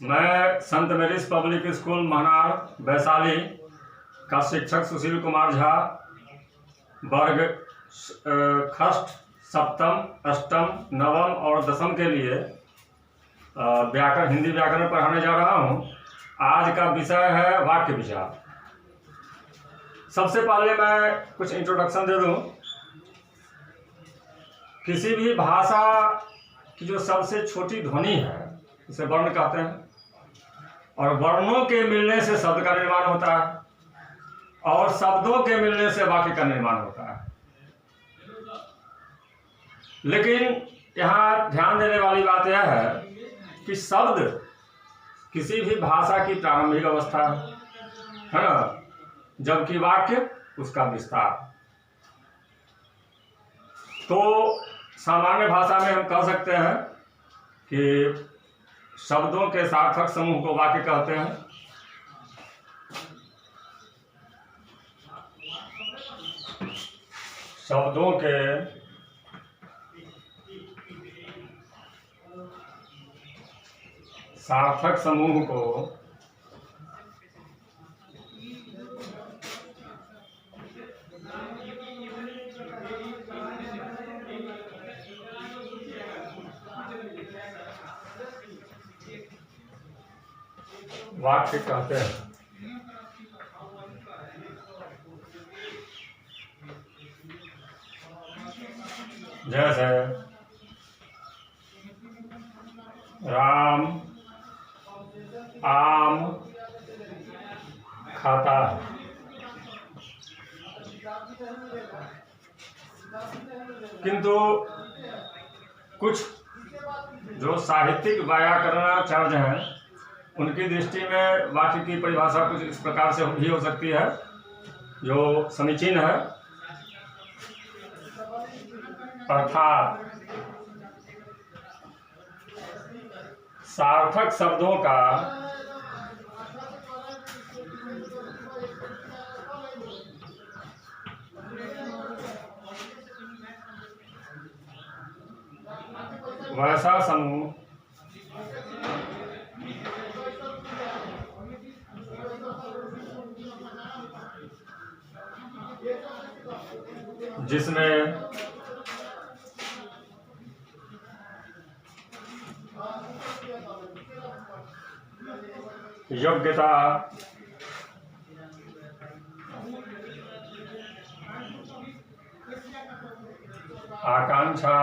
मैं संत मेरिस public school Mahnar Vaishali का शिक्षक सुशील कुमार झा वर्ग खष्ठ सप्तम अष्टम नवम और दसम के लिए हिंदी व्याकरण पढ़ाने जा रहा हूँ। आज का विषय है वाक्य विचार। सबसे पहले मैं कुछ इंट्रोडक्शन दे दूँ। किसी भी भाषा की जो सबसे छोटी ध्वनि है उसे वर्ण कहते हैं, और वर्णों के मिलने से शब्द का निर्माण होता है और शब्दों के मिलने से वाक्य का निर्माण होता है। लेकिन यहाँ ध्यान देने वाली बात यह है कि शब्द किसी भी भाषा की प्रारंभिक अवस्था है ना, जबकि वाक्य उसका विस्तार। तो सामान्य भाषा में हम कह सकते हैं कि शब्दों के सार्थक समूह को वाक्य कहते हैं। शब्दों के सार्थक समूह को वाक्य कहते हैं। जैसे राम आम खाता है। किंतु कुछ जो साहित्यिक व्याकरणाचार्य हैं उनकी दृष्टि में वाक्य की परिभाषा कुछ इस प्रकार से भी हो सकती है जो समीचीन है। अर्थात सार्थक शब्दों का वैसा समूह जिसमें योग्यता आकांक्षा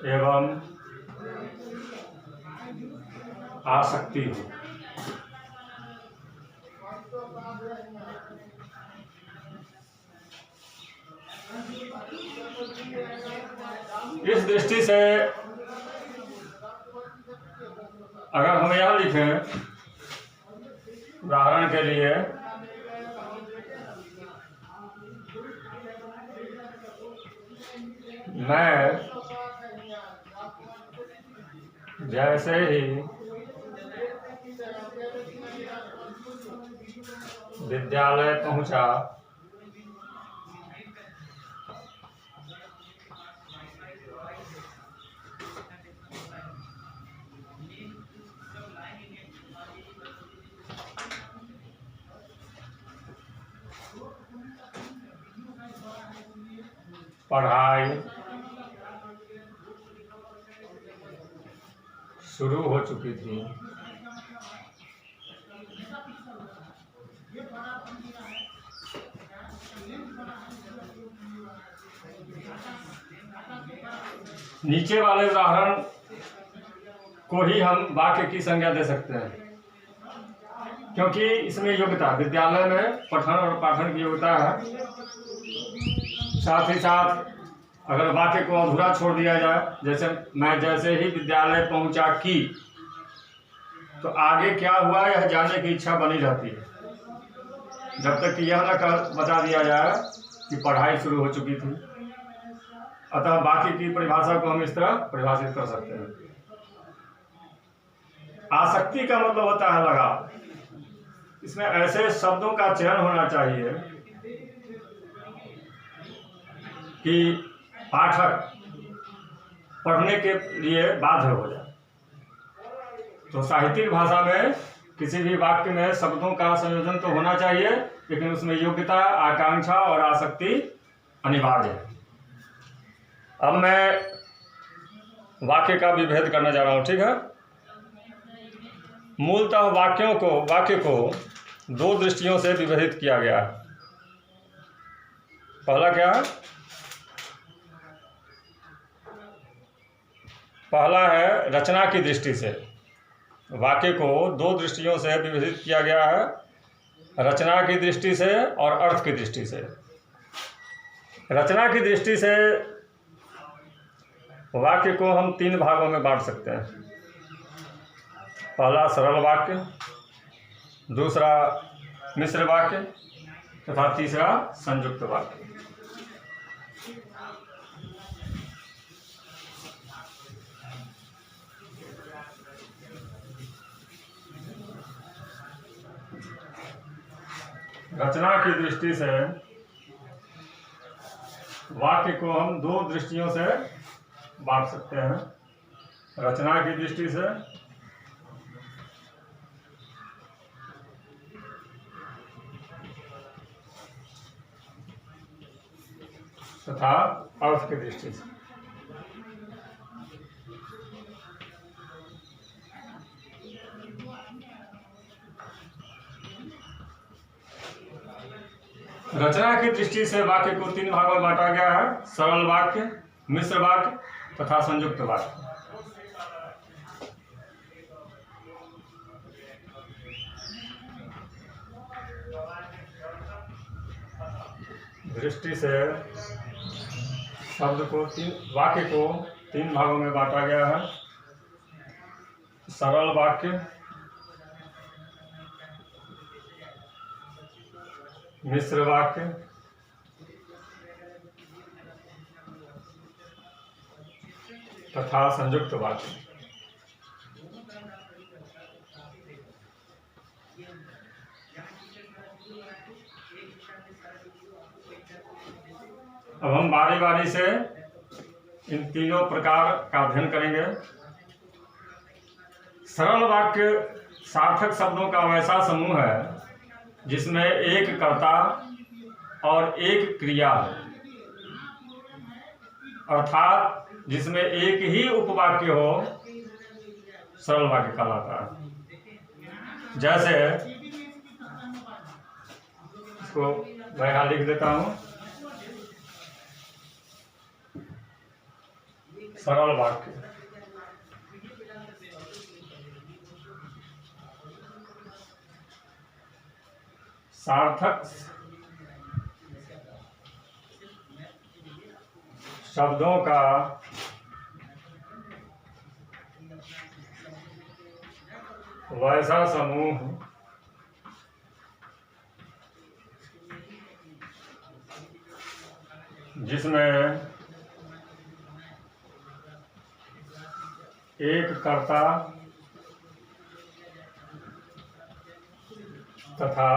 एवं आसक्ति हो। इस दृष्टि से अगर हम यह लिखें, उदाहरण के लिए मैं जैसे ही विद्यालय पहुंचा पढ़ाई शुरू हो चुकी थी। नीचे वाले उदाहरण को ही हम वाक्य की संज्ञा दे सकते हैं, क्योंकि इसमें योग्यता विद्यालय में पठन और पाठन की योग्यता है। साथ ही साथ अगर वाक्य को अधूरा छोड़ दिया जाए, जैसे मैं जैसे ही विद्यालय पहुंचा की, तो आगे क्या हुआ यह जानने की इच्छा बनी रहती है, जब तक कि यह न बता दिया जाए कि पढ़ाई शुरू हो चुकी थी। अतः वाक्य की परिभाषा को हम इस तरह परिभाषित कर सकते हैं। आसक्ति का मतलब होता है लगाव। इसमें ऐसे शब्दों का चयन होना चाहिए कि पाठक पढ़ने के लिए बाध्य हो जाए। तो साहित्यिक भाषा में किसी भी वाक्य में शब्दों का संयोजन तो होना चाहिए, लेकिन उसमें योग्यता, आकांक्षा और आसक्ति अनिवार्य है। अब मैं वाक्य का विभेद करने जा रहा हूँ, ठीक है। मूलतः वाक्य को दो दृष्टियों से विभेदित किया गया है। पहला क्या है? पहला है रचना की दृष्टि से। वाक्य को दो दृष्टियों से विभेदित किया गया है, रचना की दृष्टि से और अर्थ की दृष्टि से। रचना की दृष्टि से वाक्य को हम तीन भागों में बांट सकते हैं। पहला सरल वाक्य, दूसरा मिश्र वाक्य तथा तीसरा संयुक्त वाक्य। रचना की दृष्टि से वाक्य को हम दो दृष्टियों से बांट सकते हैं। रचना की दृष्टि से तथा अर्थ की दृष्टि से। रचना की दृष्टि से वाक्य को तीन भागों में बांटा गया है: सरल वाक्य, मिश्र वाक्य तथा संयुक्त वाक्य। दृष्टि से वाक्य को तीन भागों में बांटा गया है: सरल वाक्य, मिश्र वाक्य तथा संयुक्त वाक्य। अब हम बारी बारी से इन तीनों प्रकार का अध्ययन करेंगे। सरल वाक्य सार्थक शब्दों का वैसा समूह है जिसमें एक कर्ता और एक क्रिया है, अर्थात जिसमें एक ही उपवाक्य हो, सरल वाक्य कहलाता है। जैसे इसको मैं यहाँ लिख देता हूँ, सरल वाक्य। सार्थक शब्दों का वैसा समूह जिसमें एक कर्ता तथा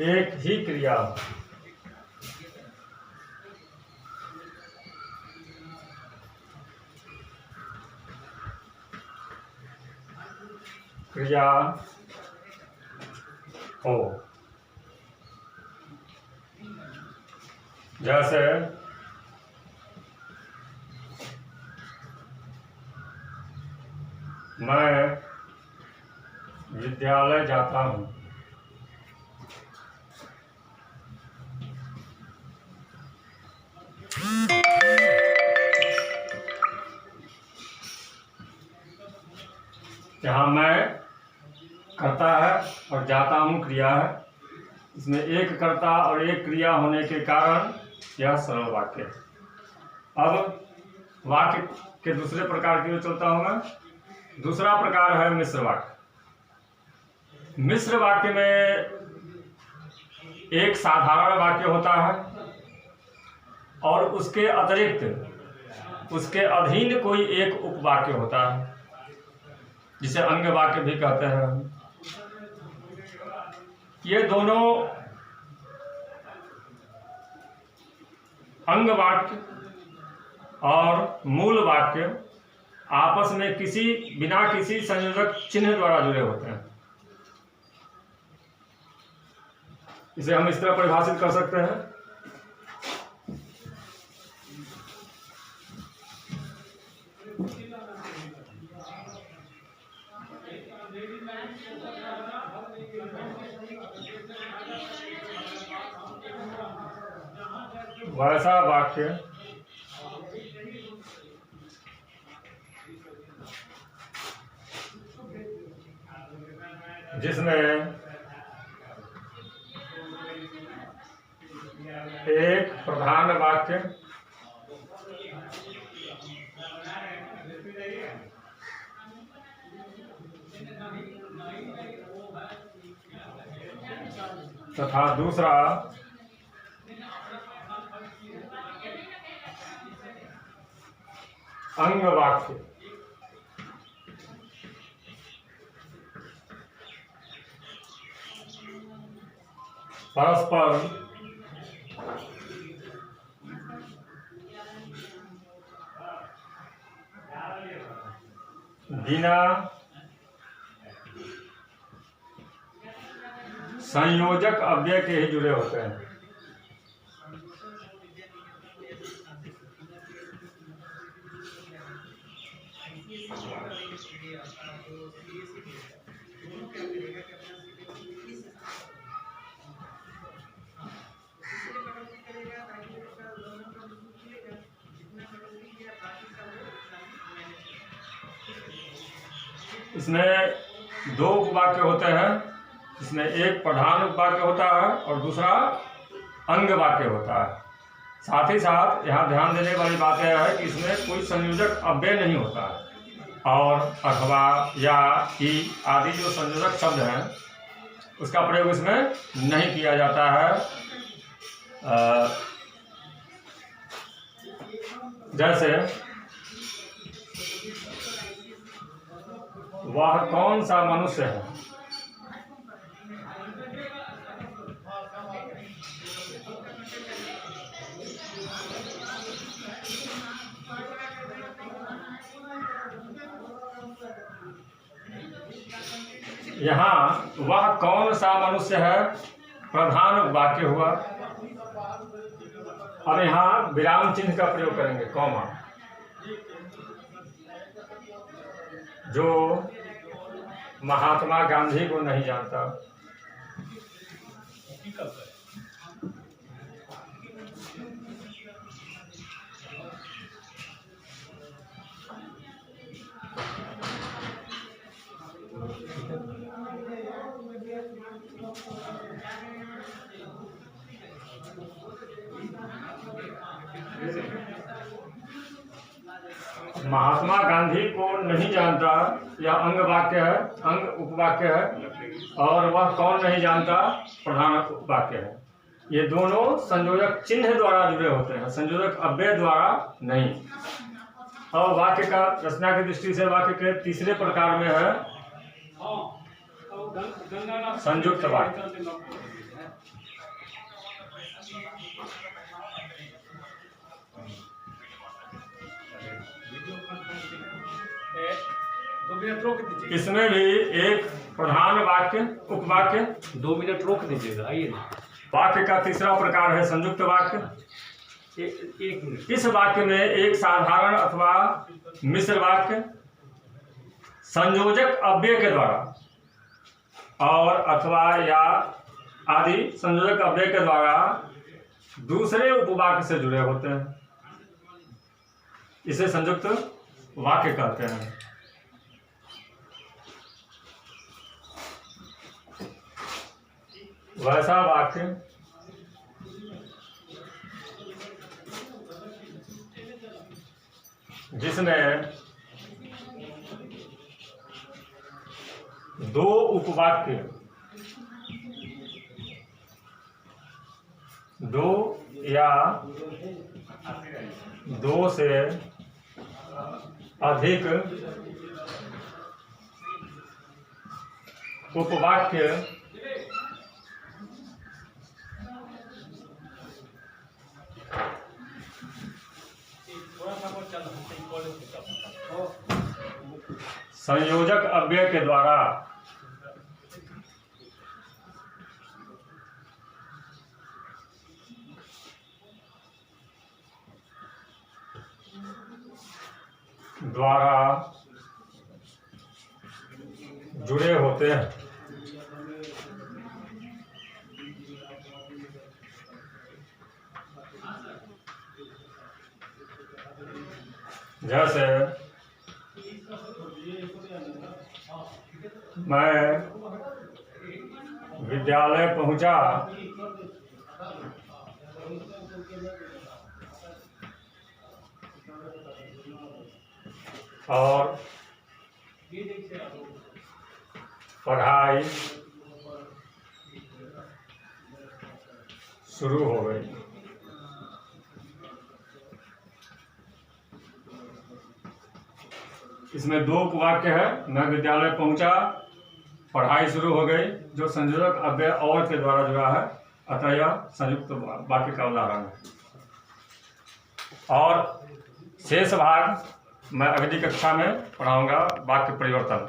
एक ही क्रिया। क्रिया हो। जैसे मैं विद्यालय जाता हूँ। यहाँ मैं कर्ता है और जाता हूँ क्रिया है। इसमें एक कर्ता और एक क्रिया होने के कारण यह सरल वाक्य है। अब वाक्य के दूसरे प्रकार की ओर चलता हूँ मैं। दूसरा प्रकार है मिश्र वाक्य। मिश्र वाक्य में एक साधारण वाक्य होता है और उसके अतिरिक्त उसके अधीन कोई एक उपवाक्य होता है, जिसे अंग वाक्य भी कहते हैं। ये दोनों अंग वाक्य और मूल वाक्य आपस में बिना किसी संयोजक चिन्ह द्वारा जुड़े होते हैं। इसे हम इस तरह परिभाषित कर सकते हैं। वैसा वाक्य जिसमें एक प्रधान वाक्य तथा दूसरा अंग वाक्य परस्पर बिना संयोजक अव्यय के ही जुड़े होते हैं। इसमें दो उपवाक्य होते हैं, इसमें एक प्रधान उपवाक्य होता है और दूसरा अंग वाक्य होता है। साथ ही साथ यहाँ ध्यान देने वाली बात यह है कि इसमें कोई संयोजक अव्यय नहीं होता है और अथवा या कि आदि जो संयोजक शब्द हैं उसका प्रयोग इसमें नहीं किया जाता है। जैसे वह कौन सा मनुष्य है, यहाँ वह कौन सा मनुष्य है प्रधान वाक्य हुआ। अब यहाँ विराम चिन्ह का प्रयोग करेंगे, कॉमा, जो महात्मा गांधी को नहीं जानता। महात्मा गांधी को नहीं जानता, यह अंग वाक्य है, अंग उपवाक्य है, और वह कौन नहीं जानता प्रधान वाक्य है। ये दोनों संयोजक चिन्ह द्वारा जुड़े होते हैं, संयोजक अव्यय द्वारा नहीं। और वाक्य का रचना की दृष्टि से वाक्य के तीसरे प्रकार में है संयुक्त वाक्य। इसमें भी एक प्रधान वाक्य उपवाक्य, 2 मिनट रोक दीजिएगा, आइए ना। वाक्य का तीसरा प्रकार है संयुक्त वाक्य। एक मिनट। इस वाक्य में एक साधारण अथवा मिश्र वाक्य संयोजक अव्यय के द्वारा और अथवा या आदि संयोजक अव्यय के द्वारा दूसरे उपवाक्य से जुड़े होते हैं। इसे संयुक्त वाक्य कहते हैं। वैसा वाक्य जिसमें दो उपवाक्य, दो या दो से अधिक उपवाक्य संयोजक अव्यय के द्वारा जुड़े होते हैं। जैसे मैं विद्यालय पहुंचा और पढ़ाई शुरू हो गई। इसमें दो उपवाक्य है, मैं विद्यालय पहुंचा, पढ़ाई शुरू हो गई, जो संयोजक अव्यय और के द्वारा जुड़ा है, अतः यह संयुक्त वाक्य का उदाहरण है। और शेष भाग मैं अगली कक्षा में पढ़ाऊंगा वाक्य परिवर्तन।